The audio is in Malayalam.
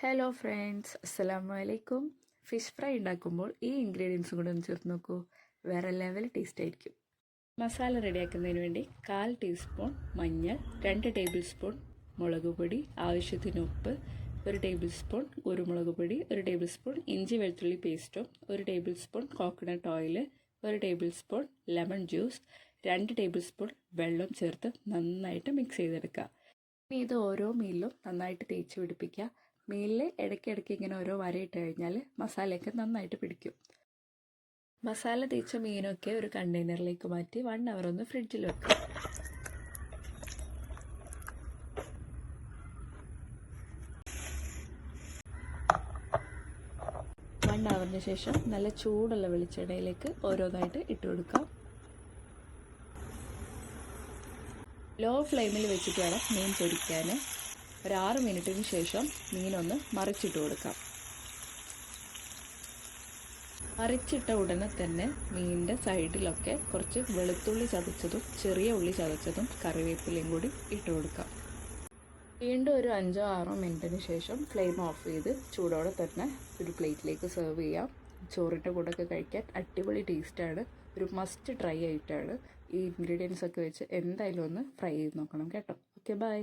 ഹലോ ഫ്രണ്ട്സ്, അസ്സലാമു അലൈക്കും. ഫിഷ് ഫ്രൈ ഉണ്ടാക്കുമ്പോൾ ഈ ഇൻഗ്രീഡിയൻസും കൂടെ ഒന്ന് ചേർത്ത് നോക്കൂ. വേറെ ലെവൽ ടേസ്റ്റ് ആയിരിക്കും. മസാല റെഡിയാക്കുന്നതിന് വേണ്ടി 1/4 ടീസ്പൂൺ മഞ്ഞൾ, 2 ടേബിൾ സ്പൂൺ മുളക് പൊടി, ആവശ്യത്തിന് ഉപ്പ്, 1 ടേബിൾ സ്പൂൺ കുരുമുളക് പൊടി, 1 ടേബിൾ സ്പൂൺ ഇഞ്ചി വെളുത്തുള്ളി പേസ്റ്റും, 1 table spoon coconut oil, 1 table spoon lemon juice, 2 table spoon വെള്ളം ചേർത്ത് നന്നായിട്ട് മിക്സ് ചെയ്തെടുക്കുക. ഇനി ഇത് ഓരോ മീലിലും നന്നായിട്ട് തേച്ച് പിടിപ്പിക്കുക. മീനിൽ ഇടയ്ക്കിടയ്ക്ക് ഇങ്ങനെ ഓരോ വരയിട്ട് കഴിഞ്ഞാൽ മസാലയൊക്കെ നന്നായിട്ട് പിടിക്കും. മസാല തേച്ച മീനൊക്കെ ഒരു കണ്ടെയ്നറിലേക്ക് മാറ്റി 1 അവർ ഒന്ന് ഫ്രിഡ്ജിൽ വെക്കുക. അവറിന് ശേഷം നല്ല ചൂടുള്ള വെളിച്ചെണ്ണയിലേക്ക് ഓരോന്നായിട്ട് ഇട്ട് കൊടുക്കാം. ലോ ഫ്ലെയിമിൽ വെച്ചിട്ട് വേണം മീൻ പൊരിക്കാൻ. ഒരു 6 മിനിറ്റിന് ശേഷം മീനൊന്ന് മറിച്ചിട്ട് കൊടുക്കാം. മറിച്ചിട്ട ഉടനെ തന്നെ മീനിൻ്റെ സൈഡിലൊക്കെ കുറച്ച് വെളുത്തുള്ളി ചതച്ചതും ചെറിയ ഉള്ളി ചതച്ചതും കറിവേപ്പിലയും കൂടി ഇട്ട് കൊടുക്കാം. വീണ്ടും ഒരു 5-6 മിനിറ്റിന് ശേഷം ഫ്ലെയിം ഓഫ് ചെയ്ത് ചൂടോടെ തന്നെ ഒരു പ്ലേറ്റിലേക്ക് സെർവ് ചെയ്യാം. ചോറിൻ്റെ കൂടെയൊക്കെ കഴിക്കാൻ അടിപൊളി ടേസ്റ്റാണ്. ഒരു മസ്റ്റ് ട്രൈ ആയിട്ടാണ്. ഈ ഇൻഗ്രീഡിയൻസ് ഒക്കെ വെച്ച് എന്തായാലും ഒന്ന് ഫ്രൈ ചെയ്ത് നോക്കണം കേട്ടോ. Okay, by.